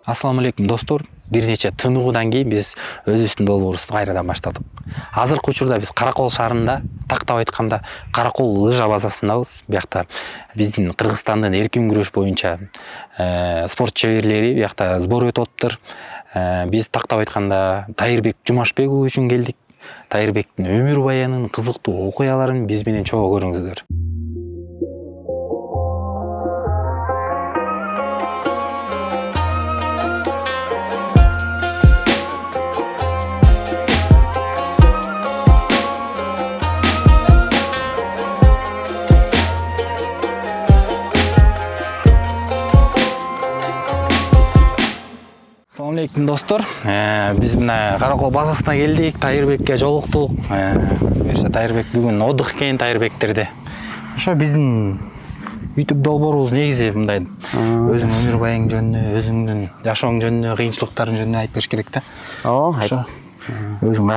Ассаламу алейкум достор. Бир нече тыныгуудан кийин биз өзүбүздүн долбоорубузду кайрадан баштадык. Азыркы учурда биз Каракол шаарында, тактап айтканда Каракол лыжа базасындабыз. Биякта биздин Кыргызстандын эркин күрөш боюнча спорт чеберлери биякта сбор өтүп атыптыр. Биз тактап айтканда Тайырбек Жумашбеков үчүн келдик. Тайырбектин өмүр баянын, кызыктуу окуяларын биз менен чогуу көрүңүздөр. Assalamu alaikum достор. Биз мына Каракол базасына келдик, Тайырбекке жолуктук. Берсе Тайырбек бүгүн отдых экен Тайырбектерде. Ошо биздин YouTube долбоорубуз негизи мындай өзүң өмүр баяң жөнүндө, өзүңдүн жашооң жөнүндө, кыйынчылыктарың жөнүндө айтып бериш керек да. Ошо өзүң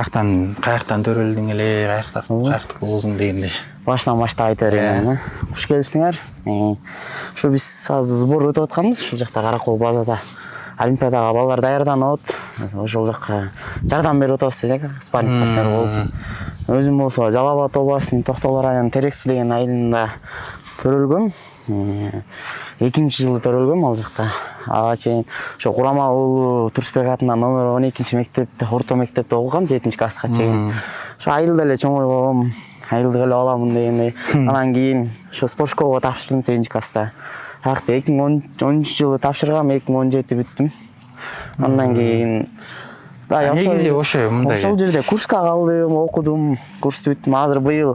каяктан төрөлдүң эле, каяктык болдуң дегендей. Башынан баштап айта берейин. Куш келипсиңер. Ошо биз азыр сбор өтүп атканбыз, ушул жакта Каракол базада. Олимпиадага балдар даярданып атат. Ошол жакка жардам берип атабыз десек, спарринг партнер болуп. Өзүм болсо Жалал Абад областынын Токтогул районунун Терек суу деген айылында төрөлгөм. 2-жылы төрөлгөм ал жакта. Ага чейин ошо Курама уулу Турсбек атынан номер 12 мектепте, орто мектепте окугам 7-класска чейин. Ошо айылда эле чоңойгом, айылдык эле аламын дегендей. Анан кийин ошо спорт школага тапшырдым 8-класста. Акты 2013-жылы тапшыргам, 2017 бүттүм. Андан кийин негизи ошо мындай. Ошол жерде курска калдым, окудум, курсту бүттүм. Азыр быйыл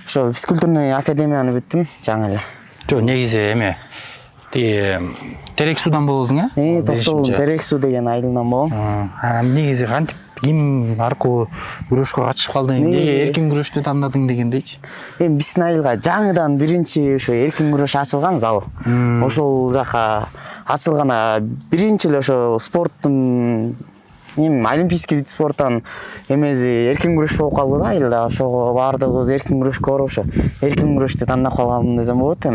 ошо физкультурный академияны бүттүм жаңы эле. Жо, негизи эме Терек суудан болдуң, Токтогул Терек суу деген айылдан болом. Негизи кантип ким аркылуу күрөшкө катышып калдың? Эмне эркин күрөштү тандадың дегендейчи? Биздин айылга жаңыдан биринчи ошо эркин күрөш ачылган зал. Ошол жака ачылган биринчи эле ошо спорттун олимпийский вид спорттан эмези эркин күрөш болуп калды да айылда. Ошого баардыгыбыз эркин күрөшкө барып ошо эркин күрөштү тандап калгам десем болот.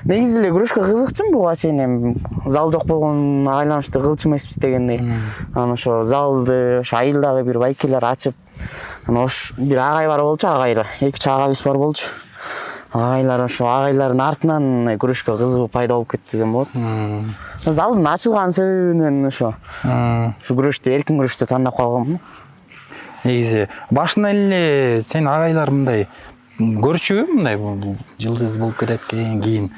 Негизи эле күрөшкө кызыкчумун, буга чейин зал жок болгон айланышты кылчу эмеспиз дегендей. Анан ошо залды ошо айылдагы бир байкелер ачып, анан ош бир агай бар болчу, агайлар 2-3 агайыбыз бар болчу. Агайлар ошо агайлардын артынан күрөшкө кызыгуу пайда болуп кетти десем болот. Залдын ачылган себебинен ошо күрөштү, эркин күрөштү тандап калгам. Негизи башында эле сен агайлар мындай көрчүбү, мындай жылдыз болуп кетет кийин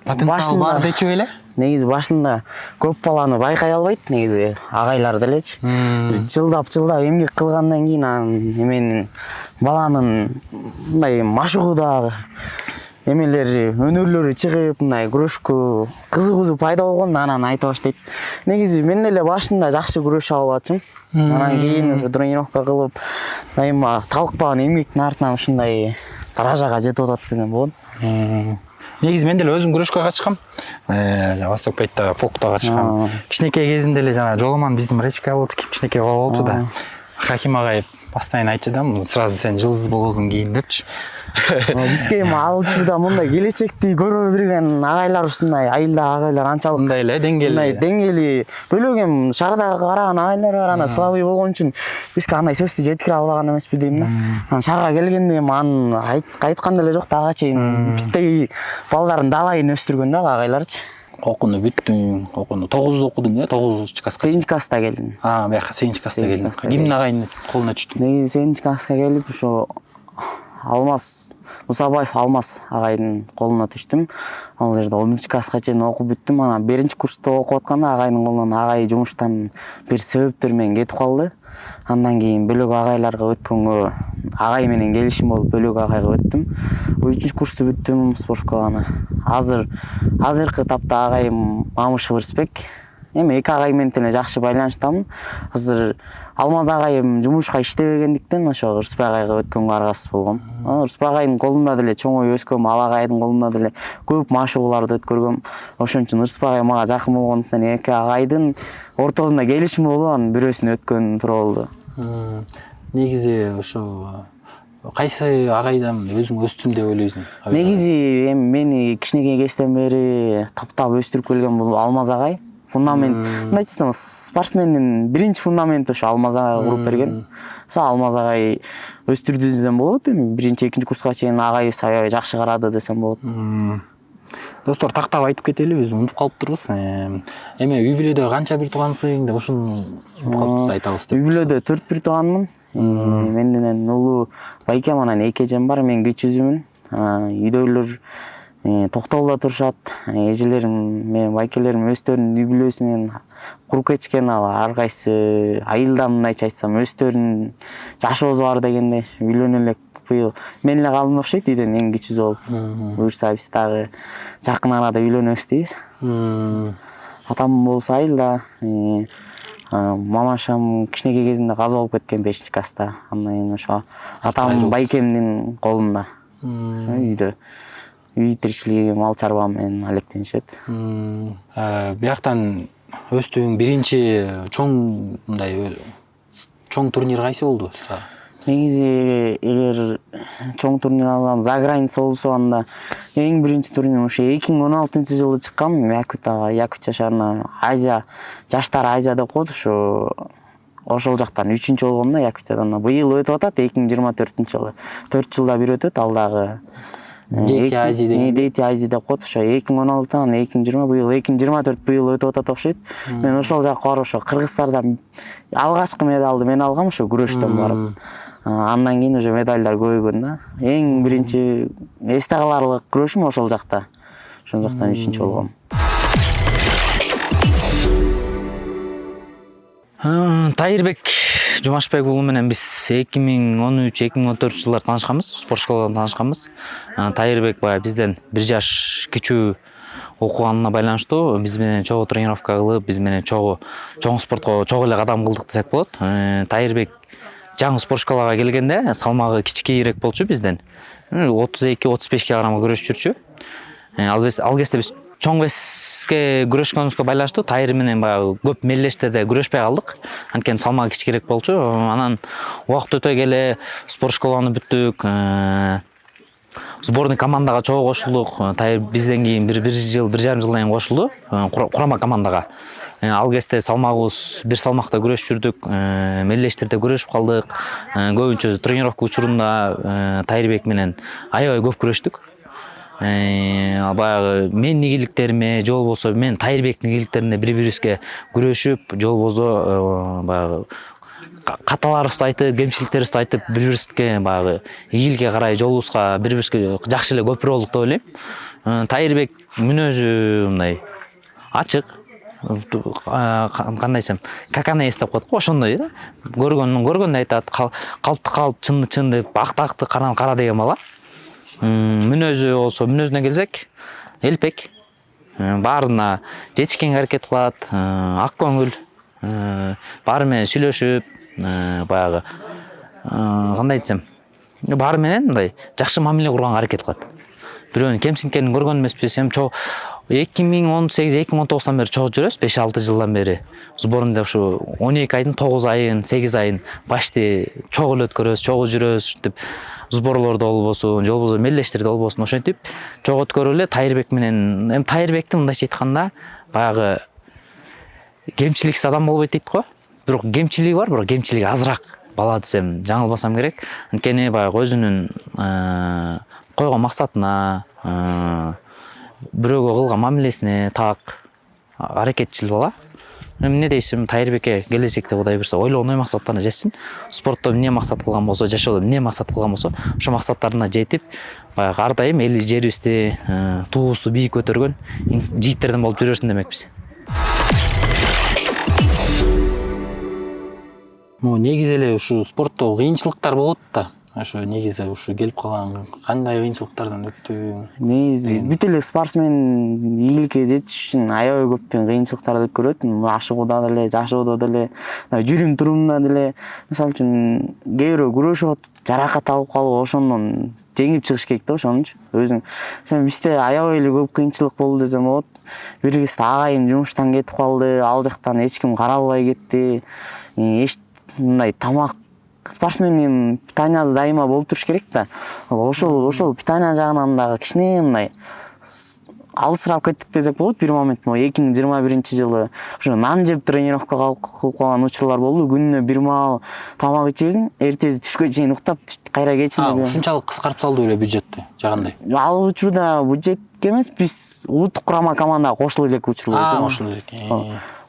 потенциал бар дечү эле? Негизи башында көп баланы байкай албайт, негизи агайлар делечи. Жылдап эмгек кылгандан кийин эменин баланын мындай машыгуудагы эмелери, өнөрлөрү чыгып, мындай күрөшкө кызыгуу пайда болгон, анан айта баштайт. Негизи мен деле башында жакшы күрөшө албадым. Анан кийин ошо тренировка кылып, дайыма талыкпаган эмгектин артынан ушундай даражага жетип атат десем болот. Негизи мен деле өзүм күрөшкө катышкам. Восток Пейтте фокто катышкам. Кичинекей кезинде эле жана Жоламан биздин речка болчу, кичинекей бала болчу да. Хаким агай постоянно айтчу да, сразу сен жылдыз болосуң кийин депчи. Бизге ал учурда мындай келечекти көрө берген агайлар ушундай айылда агайлар анчалык мындай эле деңгээли бөлөк шаардагы караган агайлар бар, ана слабый болгон үчүн бизге андай сөздү жеткире албаган эмеспи дейм да. Анан шаарга келгенде аны айткан деле жок да, ага чейин биздеги балдардын далайын өстүргөн да агайларчы. Окууну бүттүң, окууну 9-да окудуң, 9-класска. 8-класста келдим. Бияка 8-класста келдим. Кимдин агайынын колуна түштүң? Негизи 7-класска келип ошо Алмаз Мусабаев Алмаз агайдын колуна түштүм. Ал жерде 11-класска чейин окуп бүттүм. Анан 1-курста окуп атканда агайдын колунан агай жумуштан бир себептер менен кетип калды. Андан кийин бөлөк агайларга өткөнгө агай менен келишим болуп бөлөк агайга өттүм. 3-курсту бүттүм спорт школаны. Азыркы тапта агайым Мамышев Рысбек. Эки агай менен деле жакшы байланыштамын. Азыр Алмаз агайым жумушка иштебегендиктен ошо Рысбек агайга өткөнгө аргасыз болгом. Рысбек агайдын колунда деле чоңой өскөм, ал агайдын колунда деле көп машыгууларды өткөргөм. Ошон үчүн Рысбек агай мага жакын болгондуктан эки агайдын ортосунда келишим болуп, анын бирөөсүн өткөн туура болду. Негизи ошо кайсы агайдан өзүң өстүм деп ойлойсуң? Негизи мени кичинекей кезден бери таптап өстүрүп келген бул Алмаз агай. фундамент мындай айтсам спортсмендин биринчи фундаменти ошо Алмаз агай куруп берген. Ошо Алмаз агай өстүрдү десем болот. Эми биринчи экинчи курска чейин агайыбыз аябай жакшы карады десем болот. Достор, тактап айтып кетели, биз унутуп калыптырбыз. Эме үй бүлөдө канча бир туугансың деп ушуну унутуп калыппыз, айтабыз деп. Үй бүлөдө 4 тууганмын. Менден улуу байкем, анан 2 эжем бар, мен кичүүсүмүн. Үйдөгүлөр токтогулда турушат. Эжелерим менен байкелерим өздөрүнүн үй бүлөсү менен куруп кетишкен. Ар кайсы айылдан мындайча айтсам өздөрүнүн жашоосу бар дегенде үйлөнө элек быйыл мен эле калдым окшойт үйдөн эң кичүүсү болуп. Буюрса биз дагы жакын арада үйлөнөбүз дейбиз. Атам болсо айылда, мамашам кичинекей кезинде каза болуп кеткен 5-класста. Андан кийин ошо атам байкемдин колунда. Үйдө үй тиричилиги, мал чарба менен алектенишет. Бияктан өстүң биринчи чоң мындай чоң турнир кайсы болду? Негизи эгер чоң турнир алсам, за граница болсо анда эң биринчи турнир ошо 2016-жылы чыккан Якутия шаарына Азия жаштар Азия деп коет, ошол жактан 3-чү болгом да Якутиядан. Быйыл өтүп атат 2024-жылы. 4 жылда бир өтөт, ал дагы Дети Азия деп коет. Ошо 2016-тан 2020, быйыл 2024 быйыл өтүп атат окшойт. Мен ошол жакка барып ошо Кыргызстардан алгачкы медалды мен алгам ошо күрөштөн барып. Андан кийин уже медальдар көбөйгөн да. Эң биринчи эсте каларлык күрөшүм ошол жакта. Ошол жактан 3-чү болгом. Тайырбек Жумашбек уулу менен биз 2013-2014 жылдар таанышканбыз, спорт школадан таанышканбыз. Тайырбек баягы бизден 1 жаш кичүү окуганына байланыштуу биз менен чогуу тренировка кылып, биз менен чоң спортко чогуу эле кадам кылдык десек болот. Тайырбек жаңы спорт школага келгенде салмагы кичикейирээк болчу бизден. 32-35 кг күрөшүп жүрчү. Ал кезде биз чоң веске күрөшкөнүбүзгө байланыштуу Тайыр менен баягы көп мелдештерде күрөшпөй калдык. Анткени салмагы кичикерээк болчу. Анан убакыт өтө келе спорт школаны бүттүк. Сборный командага чогуу кошулдук. Тайыр бизден кийин 1 жыл, 1,5 жылдан кийин кошулду курама командага. Ал кезде салмагыбыз бир салмакта күрөшүп жүрдүк, мелдештерде күрөшүп калдык. Көбүнчө тренировка учурунда Тайырбек менен аябай көп күрөштүк. Баягы мен игиликтериме же болбосо мен Тайырбектин игиликтерине бири-бирибизге күрөшүп, же болбосо баягы каталарыбызды айтып, кемчиликтерибизди айтып, бири-бирибизге баягы ийгиликке карай жолубузга бири-бирибизге жакшы эле көпүрө болдук деп ойлойм. Тайырбек мүнөзү мындай ачык, кандай десем, каканес деп коет го, ошондой да. Көргөндү айтат, калпты калп, чынды чын деп, акты кара деген бала. Мүнөзү болсо, мүнөзүнө келсек, элпек. Баарына жетишкенге аракет кылат, ак көңүл. Баары менен сүйлөшүп, баягы кандай десем, баары менен мындай жакшы мамиле курганга аракет кылат. Бирөөнүн кемсинткенин көргөн эмеспиз. 2018-2019-тан бери чогуу жүрөбүз, 5-6 жылдан бери. Сборунда ушу 12 айдын 9 айын, 8 айын башты чогуу эле өткөрөбүз, чогуу жүрөбүз деп сборлордо болбосун, же болбосо мелдештерде болбосун, ошентип чогуу өткөрүп эле Тайырбек менен. Эми Тайырбекти мындайча айтканда, баягы кемчиликсиз адам болбойт дейт го. Бирок кемчилиги бар, бирок кемчилиги азыраак бала десем жаңылбасам керек. Анткени баягы өзүнүн койгон максатына, бирөөгө кылган мамилесине так, аракетчил бала. Эмне дейсим, Тайырбекке келечекте Кудай буйрса ойлогондой максаттарына жетсин. Спортто эмне максат кылган болсо, жашоодо эмне максат кылган болсо, ошо максаттарына жетип, баягы ар дайым эл жерибизди, туубузду бийик көтөргөн жигиттерден болуп жүрөсүн демекпиз. Негизи эле ушу спортто кыйынчылыктар болот да. Ошо негизи ушу келип калган кандай кыйынчылыктардан өттүң? Негизи бүт эле спортсмен ийгиликке жетиш үчүн аябай көптөн кыйынчылыктарды өткөрөт. Ашыгууда деле, жашоодо деле, жүрүм турумда деле. Мисалы үчүн кээ бирөө күрөшүп атып, жаракат алып калып, ошондон жеңип чыгыш керек да, ошонучу. Өзүң бизде аябай эле көп кыйынчылык болду десем болот. Биргиз агайым жумуштан кетип калды, ал жактан эч ким каралбай кетти. Мындай тамак спортсмендин питаниясы дайыма болуп туруш керек да. Ошол питания жагынан дагы кичине мындай алысыраак кеттик десек болот. Бир момент 2021 ошо нан жеп тренировка кылып калган учурлар болду. Күнүнө бир маал тамак ичесиң, эртеси түшкө чейин уктап кайра кечинде. Ушунчалык кыскартып салды беле бюджетти жагандай. Ал учурда бюджетке эмес, биз улуттук курама командага кошуло элек учур болчу. Кошуло элек.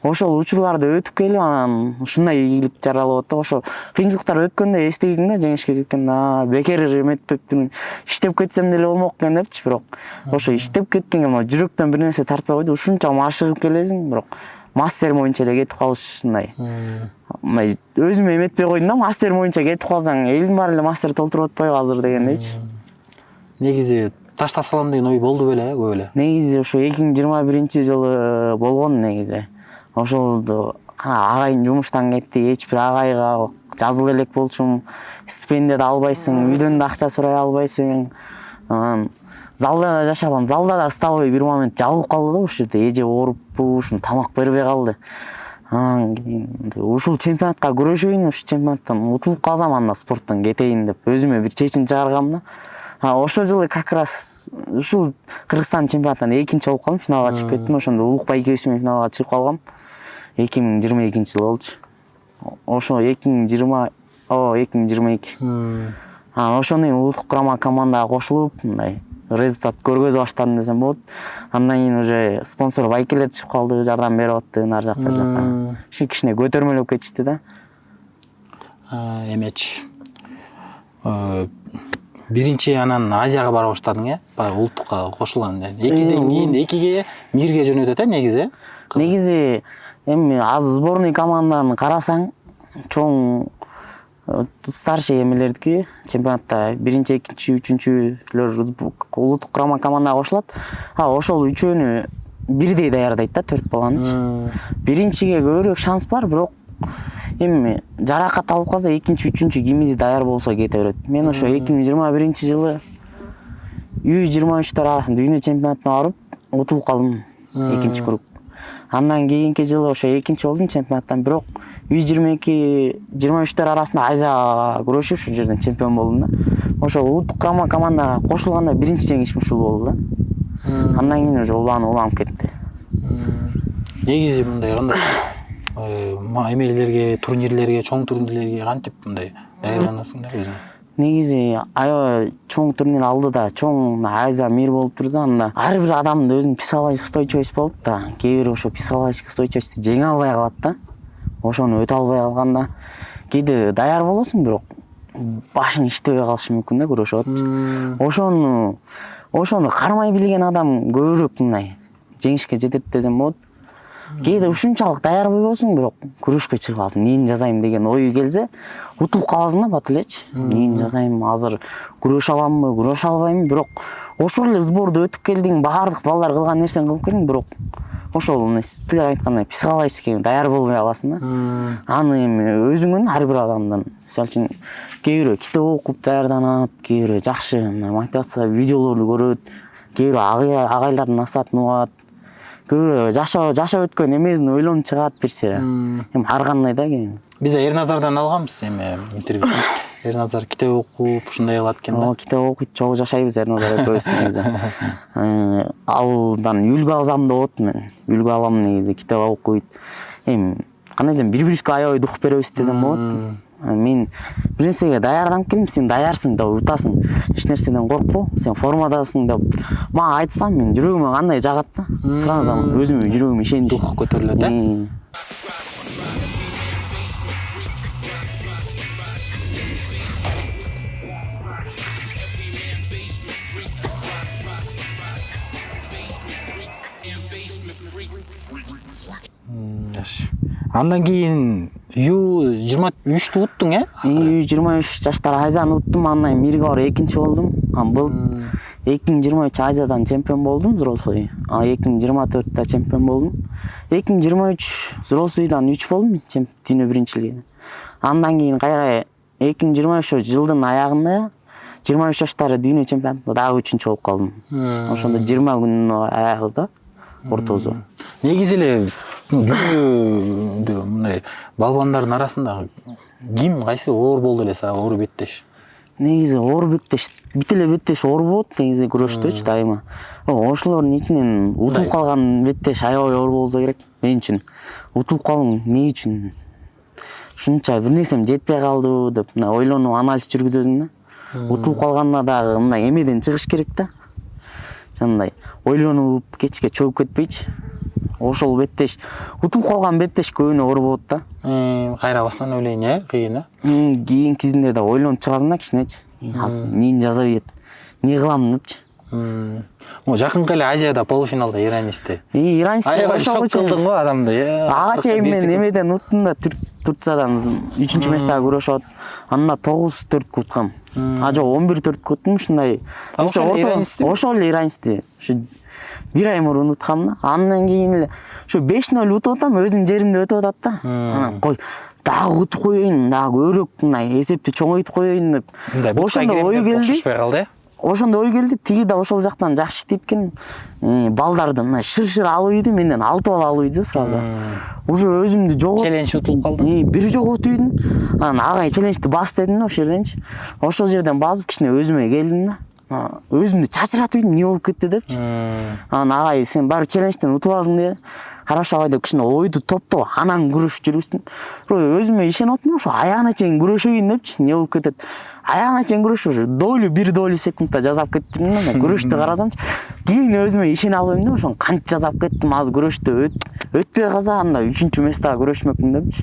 Ошол учурларды өтүп келип анан ушундай ийгилик жаралып атты. Ошол кыйынчылыктар өткөндө эстейсиң да, жеңишке жеткенде бекер эметпептимин. Иштеп кетсем деле болмок экен депчи, бирок ошо иштеп кеткенге жүрөктөн бир нерсе тартпай койду. Ушунча машыгып келесиң, бирок мастер моюнча эле кетип калыш мындай. Мындай өзүм эметпей койдум да, мастер моюнча кетип калсаң, элдин баары эле мастер толтуруп атпайбы азыр дегендейчи. Негизи таштап салам деген ой болду беле, көп эле. Негизи ошо 2021 болгон негизи. Ошолду агайым жумуштан кетти, эч бир агайга жазыла элек болчумун. Стипендия да албайсың, үйдөн да акча сурай албайсың. Анан залда да жашабам, залда да столовый бир момент жабылып калды да, ушул жерде эже ооруппу, ушун тамак бербей калды. Анан кийин ушул чемпионатка күрөшөйүн, ушул чемпионаттан утулуп калсам анда спорттон кетейин деп өзүмө бир чечим чыгаргам да. Ошол жылы как раз ушул Кыргызстан чемпионатынан экинчи болуп калдым, финалга чыгып кеттим. Ошондо улук байкебиз менен финалга чыгып калгам. 2022 жыл болчу. Ошо 2022. Анан ошондон улуттук курама командага кошулуп, мындай результат көргөзө баштадым десем болот. Андан кийин уже спонсор байкелер чыгып калды, жардам берип атты нар жакка бу жакка. Уши кичине көтөрмөлөп кетишти да. Эмеч. Биринчи анан Азияга бара баштадың, Баягы улуттукка кошулган. 2ден кийин 2ге, 1ге жөнөтөт, негизи. Негизи эми аз сборный команданы карасаң, чоң старший эмелердики чемпионатта 1-чи, 2-чи, 3-чүлөр улуттук курама командага кошулат. Ошол үчөөнү бирдей даярдайт да, 4 баланычы. Биринчиге көбүрөөк шанс бар, бирок эми жаракат алып калса 2-чи, 3-чү кимизи даяр болсо кете берет. Мен ошо 2021 жылы U23 арасында дүйнө чемпионатына барып, утулуп калдым 2-чи круг. Андан кийинки жылы ошо 2-чи болдум чемпионаттан, бирок U23 арасында Азияга күрөшүп ушул жерден чемпион болдум да. Ошо улуттук курама командага кошулганда биринчи жеңишим ушул болду да. Андан кийин уже уланып кетти. Негизи мындай кандай эмелерге, турнирлерге, чоң турнирлерге кантип мындай даярданасың да өзүң? Негизи аябай чоң турнир алдыда, чоң Азия мир болуп турса, анда ар бир адамдын өзүнүн психологический устойчивости болот да. Кээ бир ошо психологический устойчивости жеңе албай калат да. Ошону өтө албай калганда кээде даяр болосуң, бирок башың иштебей калышы мүмкүн да, күрөшүп атат. Ошону кармай билген адам көбүрөөк мындай жеңишке жетет десем болот. Кээде ушунчалык даяр болосуң, бирок күрөшкө чыгып аласың, эмнени жазайм деген ой келсе, утулуп каласың да бат элечи. Эмнени жазайм, азыр күрөшө аламбы, күрөшө албаймбы, бирок ошол эле сборду өтүп келдиң, баардык балдар кылган нерсени кылып келдиң, бирок ошол силер айткандай психологически даяр болбой каласың да. Аны эми өзүңдүн ар бир адамдан, мисалы үчүн кээ бирөө китеп окуп даярданат, кээ бирөө жакшы мотивация видеолорду көрөт, кээ бирөө агайлардын насаатын угат, кээ бирөө жашап өткөн эмесин ойлонуп чыгат бир сыйра. Эми ар кандай да кийин. Биз да Эрназардан алганбыз эми интервью. Эрназар китеп окуп ушундай кылат экен да. Китеп окуйт, чогуу жашайбыз Эрназар экөөбүз негизи. Алдан үлгү алсам да болот мен. Үлгү алам негизи, китеп окуйт. Эми кандай десем, бири-бирибизге аябай дух беребиз десем болот. Мен бир нерсеге даярданып келдим, сен даярсың да утасың. Эч нерседен коркпо, сен формадасың деп мага айтсам, мен жүрөгүмө кандай жагат да. Сразу өзүмө жүрөгүм ишенич. Дух көтөрүлөт да. Андан кийин U23'тү уттуң, U23 жаштар Азияны уттум, андан кийин мирге барып экинчи болдум. Бул 2023 Азиядан чемпион болдум, взрослый. 2024-та чемпион болдум. 2023 взрослыйдан 3 болдум, дүйнө биринчилигине. Андан кийин кайра 2023 жылдын аягында 23 жаштары дүйнө чемпионатында дагы 3-чү болуп калдым. Ошондо 20 күнүн аягында ортозу. Негизи эле мындай балбандардын арасында ким кайсы оор болду эле сага оор беттеш? негизи оор беттеш, бүт эле беттеш оор болот негизи күрөштөчү дайыма. Ошолордун ичинен утулуп калган беттеш аябай оор болсо керек мен үчүн. Утулуп калдым эмне үчүн? Ушунча бир нерсем жетпей калды деп мына ойлонуп анализ жүргүзөм да. Утулуп калганда дагы мына эмеден чыгыш керек да. Жандай ойлонуп кечке чөгүп кетпейчи. Ошол беттеш утулуп калган беттеш көбүнө оор болот да. Кайра восстановление кыйын, Кийин кезинде да ойлонуп чыгасың да кичинечи. Азыр эмнени жасап ийет, эмне кылам депчи. Жакынкы эле Азияда полуфиналда Иранисти. Иранисти Аябай шок кылдың го адамды. Ага чейин мен эмеден уттум да Турциядан 3-чү местага күрөшүп, анда 9-4 уткам. Жок 11-4 уттум ушундай. Ошол эле Иранисти. Ушу бир ай мурун уткам да. Андан кийин эле ушу 5-0 утуп атам, өзүм жеримде өтүп атат да. Анан кой дагы утуп коеюн, дагы өрөк мына эсепти чоңойтуп коеюн деп. Ошондо ой келди. Ошондо ой келди, тиги да ошол жактан жакшы иштейт экен. Балдарды мына шыр алып ийди, менден 6 балл алып ийди сразу. Уже өзүмдү жогот. Челлендж утулуп калды. Бир жогот үйдүм. Анан агай челленджди бас дедим да ошол жерденчи. Ошол жерден басып кичине өзүмө келдим да. Өзүмдү чачыратып ийдим, эмне болуп кетти депчи. Анан агай сен баары челленджден утуласың деп. Хорошо агай деп кичине ойду топтоп анан күрөшүп жүрүстүм. Өзүмө ишенип атам, ошо аягына чейин күрөшөйүн депчи, эмне болуп кетет. Аягына чейин күрөшүш, долю бир долю секундта жасап кеттим да, күрөштү карасамчы. Кийин өзүмө ишене албайм да, ошону канча жасап кеттим, азыр күрөштү өтпөй калса анда 3-чү местага күрөшмөкмүн депчи.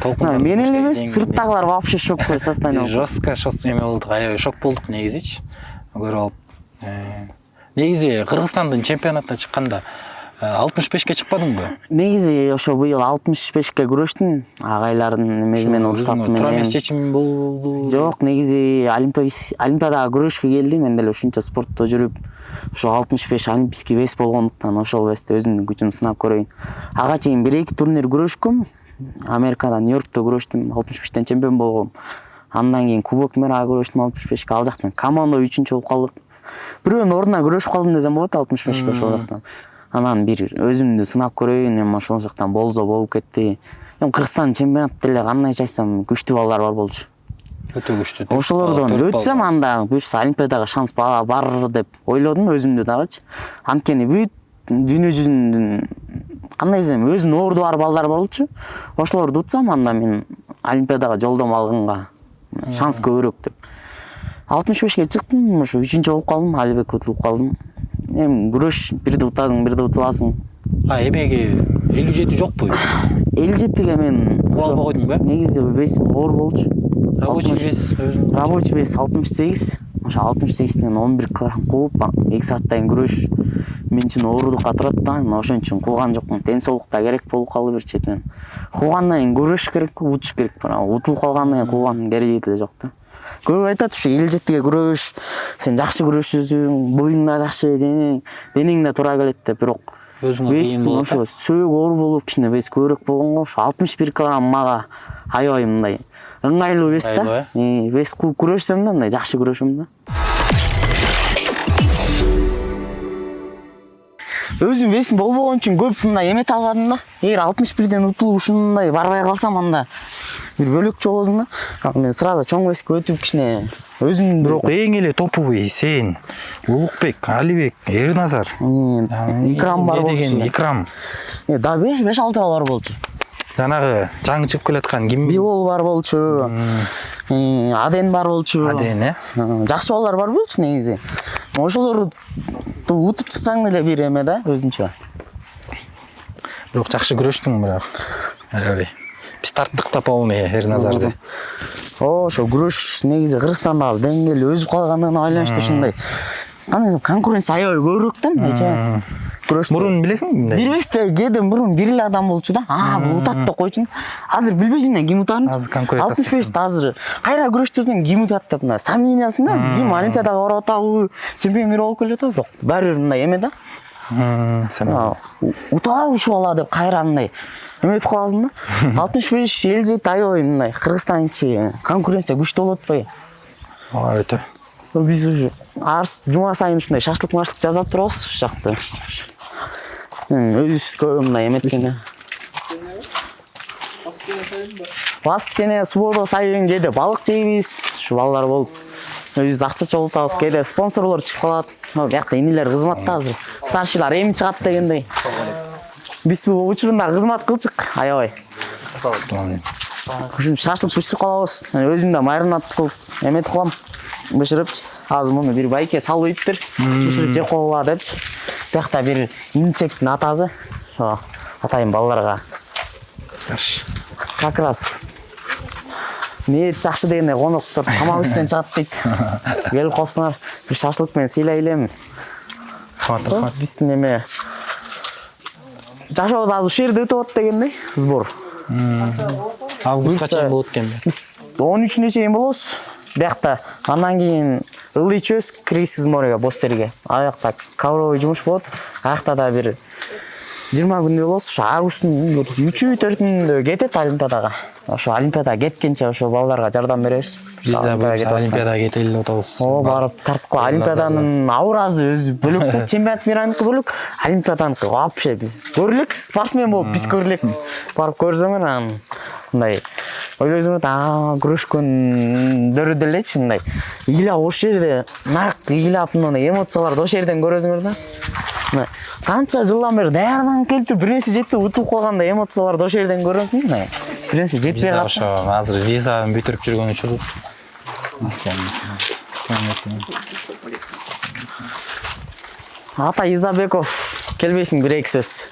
Толкун. Мен эле эмес, сырттагылар вообще шокко состояние. Жестко эме болдук, аябай шок болдук негизичи. Көрүп алып. Негизи Кыргызстандын чемпионатына чыкканда 65ке чыкпадыңбы? Негизи ошо быйыл 65ке күрөштүм. Агайлардын эмеси менен уруксаты менен. Туура эмес чечим болду. Жок, негизи олимпиадага күрөшкө келди. Мен деле ушунча спортто жүрүп, ошо 65 олимпийский вес болгондуктан ошол весте өзүмдүн күчүмдү сынап көрөйүн. Ага чейин 1-2 турнир күрөшкөм. Америкада, Нью-Йоркто күрөштүм, 65тен чемпион болгом. Андан кийин Кубок Мирага күрөштүм 65ке. Ал жактан команда 3-чү болуп калдык. Бирөөнүн ордуна күрөшүп калдым десем болот 65ке ошол жактан. Анан бир өзүмдү сынап көрөйүн, эми ошол жактан болсо болуп кетти. Эми Кыргызстан чемпионатта эле кандайча айтсам күчтүү балдар бар болчу. Өтө күчтүү. Ошолордон өтсөм анда буюрса олимпиадага шанс бар деп ойлодум өзүмдү дагычы. Анткени бүт дүйнө жүзүнүн кандай десем өзүнүн орду бар балдар болчу. Ошолорду утсам анда мен олимпиадага жолдомо алганга шанс көбүрөөк деп. 65ке чыктым, ошо 3-чү болуп калдым, Алибек утулуп калдым. Эми күрөш бирде утасың, бирде утуласың. Эмеге 57 жокпу? 57ге мен албай койдуңбу? Негизи весим оор болчу. Рабочий вес 68. Ошо 68ден 11 килограмм кууп, 2 сааттан күрөш мен үчүн оордукка турат да. Ошон үчүн кууган жокмун. Ден соолук да керек болуп калды бир четинен. Куугандан кийин күрөш керек, утуш керек. Утулуп калгандан кийин кууган кереги эле жок да. Көп айтат ушу 57ге күрөш, сен жакшы күрөшчүсүң, буюң да жакшы, денең да туура келет деп, бирок вестин ошо сөөк оор болуп, кичине вес көбүрөөк болгонго ошо 61 килограмм мага аябай мындай ыңгайлуу вес да. Вес кууп күрөшсөм да мындай жакшы күрөшөм да. Өзүм весим болбогон үчүн көп мындай эмете албадым да. Эгер 61ден утулуп ушундай барбай калсам анда бир бөлөкчө болосуң да. Мен сразу чоң веске өтүп кичине өзүм бирок эң эле топовый сен, Улукбек, Алибек, Эрназар, Икрам бар болчу. Икрам. Да 5-6 бар болчу. Жанагы жаңы чыгып келаткан ким? Билол бар болчу. Аден бар болчу. Аден, жакшы балдар бар болчу негизи. Ошолорду утуп чыксаң эле бир эме да, өзүнчө. Бирок жакшы күрөштүң бирок. Аябай. Биз тарттык да полный Эрназарды. Ошо күрөш негизи Кыргызстанда азыр деңгээли өзүп калганына байланыштуу ушундай. Кандай конкуренция аябай көбүрөөк да мындайча. Күрөш. Мурун билесиңби? Бир весте кээден мурун бир эле адам болчу да. Бул утат деп койчу. Азыр билбейсиң да ким утарын? Азыр конкуренция. 65 азыр кайра күрөштүрсөң ким утат деп мына сомнениясында ким олимпиадага барып атабы, чемпион мир болуп келет атабы? Баары бир мындай эме да. Утабы ушу бала деп кайра мындай эметип каласың да. 65 57 аябай мындай Кыргызстан ичи конкуренция күчтүү болот атпайбы? Өтө. Биз уже арс жума сайын ушундай шашлык жасап турабыз ушу жакта. Өзүбүз көп мындай эметкен. воскресенье суббота сайын кээде балык жейбиз ушу балдар болуп өзүбүз акча чогултабыз, кээде спонсорлор чыгып калат. Биякта инилер кызматта азыр старшилар эми чыгат дегендей. Биз бул учурунда кызмат кылчык аябай. Ушун шашлык бышырып калабыз. Өзүм да маринад кылып эметип калам. Бышырыпчы. Азыр муну бир байке салып ийиптир. Бышырып жеп койгула депчи. Биякта бир инчектин атасы. Ошо атайын балдарга. Как раз ниет жакшы дегенде коноктор тамак үстүнөн чыгат дейт. Келип калыпсыңар, бир шашлык менен сыйлай элем. Рахмат. Биздин эме жашообуз азыр ушул жерде өтүп атат дегендей сбор. Августка чейин болот экен. Биз 13-үнө чейин болобуз. Биякта андан кийин ылдый чөз киргизсиз морге Бостерге. Аякта ковровый жумуш болот. Аякта да бир 20 күндө болобуз. Ошо августтун 3-4-үндө кетет Олимпиадага. Ошо Олимпиада кеткенче ошо балдарга жардам беребиз. Биз да Олимпиадага кетели деп атабыз. Барып тартып кала. Олимпиаданын ауразы өзү бөлөктө, чемпионат мираныкы бөлөк, Олимпиаданыкы вообще биз көрүлекпиз, спортсмен болуп биз көрүлекпиз. Барып көрсөңөр анан мындай ойлойсуңар, күрөшкөндөрү делечи мындай. Ыйлап ошол жерде нарк ыйлап мындай эмоцияларды ошол жерден көрөсүңөр да. Канча жылдан бери даярданып келип бир нерсе жетпей утулуп калгандай эмоцияларды ошол жерден көрөсүң да. Бир нерсе жетпей калат. Ошо азыр визаны бүтүрүп жүргөн учурубуз. Ата Изабеков келбейсиң бир эки сөз.